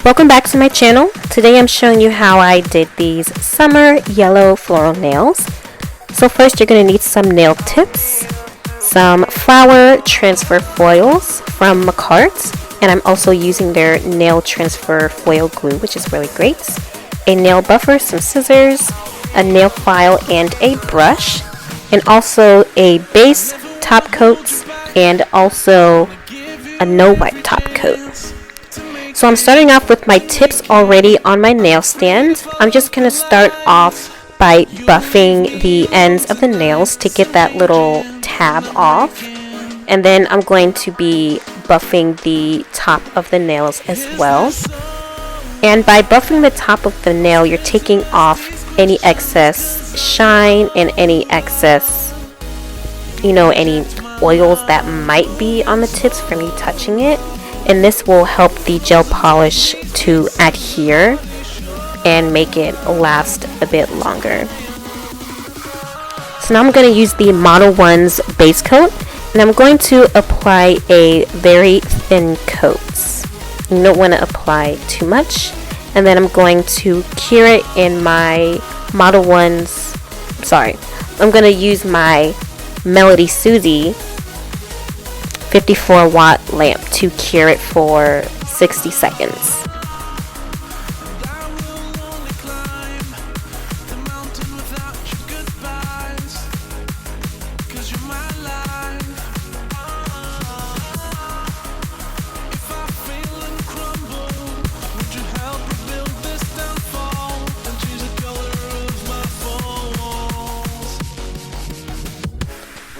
Welcome back to my channel. Today I'm showing you how I did these summer yellow floral nails. So first you're going to need some nail tips, some flower transfer foils from Makartt, and I'm also using their nail transfer foil glue, which is really great, a nail buffer, some scissors, a nail file and a brush, and also a base top coat and also a no wipe top coat. So I'm starting off with my tips already on my nail stand. I'm just going to start off by buffing the ends of the nails to get that little tab off. And then I'm going to be buffing the top of the nails as well. And by buffing the top of the nail, you're taking off any excess shine and any excess, any oils that might be on the tips from you touching it. And this will help the gel polish to adhere and make it last a bit longer. So now I'm going to use the Model 1's base coat, and I'm going to apply a very thin coat. You don't want to apply too much. And then I'm going to cure it in my Model 1's, I'm going to use my Melody Susie 54 watt lamp to cure it for 60 seconds.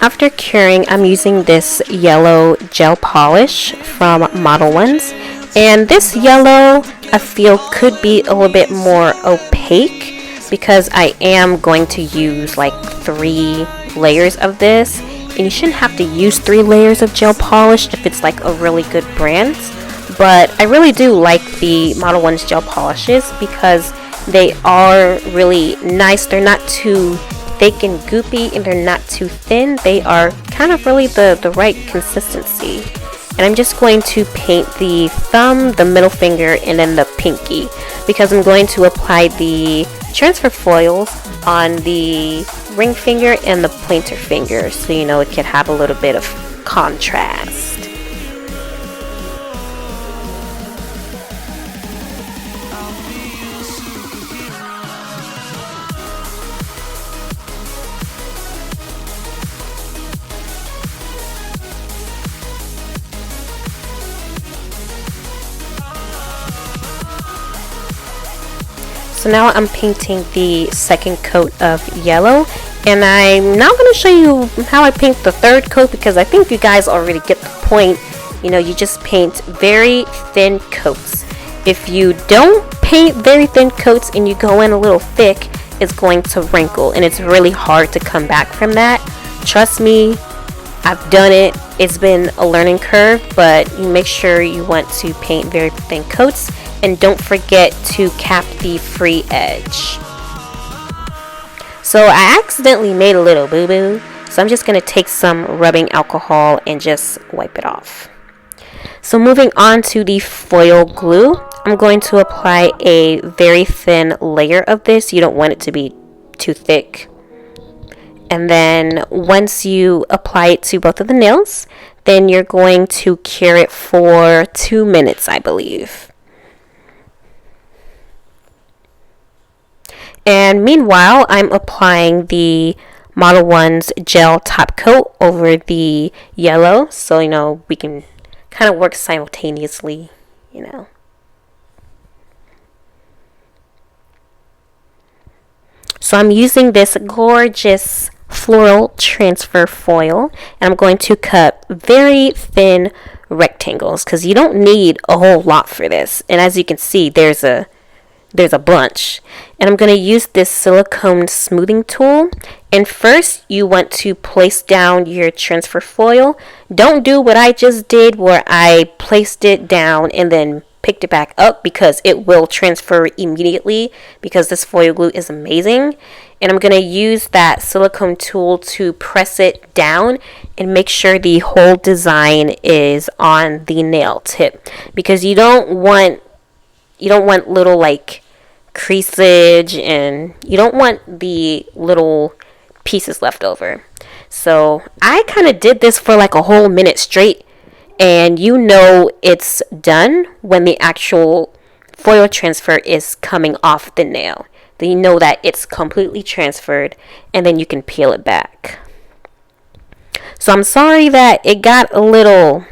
After curing, I'm using this yellow gel polish from Model 1's, and this yellow I feel could be a little bit more opaque because I am going to use like 3 layers of this, and you shouldn't have to use 3 layers of gel polish if it's like a really good brand. But I really do like the Model 1's gel polishes because they are really nice. They're not too thick and goopy, and they're not too thin. They are kind of really the right consistency. And I'm just going to paint the thumb, the middle finger, and then the pinky because I'm going to apply the transfer foils on the ring finger and the pointer finger, so it can have a little bit of contrast. So now I'm painting the second coat of yellow, and I'm now going to show you how I paint the third coat because I think you guys already get the point. You just paint very thin coats. If you don't paint very thin coats and you go in a little thick, it's going to wrinkle, and it's really hard to come back from that. Trust me, I've done it. It's been a learning curve, but you make sure you want to paint very thin coats. And don't forget to cap the free edge. So I accidentally made a little boo-boo, so I'm just going to take some rubbing alcohol and just wipe it off. So moving on to the foil glue, I'm going to apply a very thin layer of this. You don't want it to be too thick. And then once you apply it to both of the nails, then you're going to cure it for 2 minutes, I believe. And meanwhile, I'm applying the Model 1's gel top coat over the yellow, so we can kind of work simultaneously, So I'm using this gorgeous floral transfer foil, and I'm going to cut very thin rectangles because you don't need a whole lot for this. And as you can see, there's a bunch, and I'm going to use this silicone smoothing tool. And first you want to place down your transfer foil. Don't do what I just did where I placed it down and then picked it back up, because it will transfer immediately because this foil glue is amazing. And I'm going to use that silicone tool to press it down and make sure the whole design is on the nail tip, because you don't want you don't want little like creasage, and you don't want the little pieces left over. So I kind of did this for like a whole minute straight, and you know it's done when the actual foil transfer is coming off the nail. Then you know that it's completely transferred, and then you can peel it back. So I'm sorry that it got a little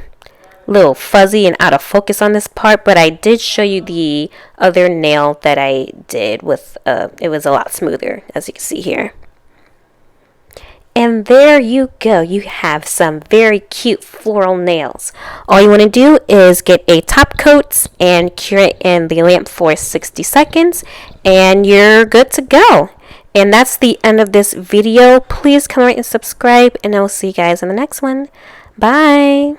fuzzy and out of focus on this part, but I did show you the other nail that I did with it was a lot smoother, as you can see here. And there you go. You have some very cute floral nails. All you want to do is get a top coat and cure it in the lamp for 60 seconds, and you're good to go. And that's the end of this video. Please comment and subscribe, and I'll see you guys in the next one. Bye.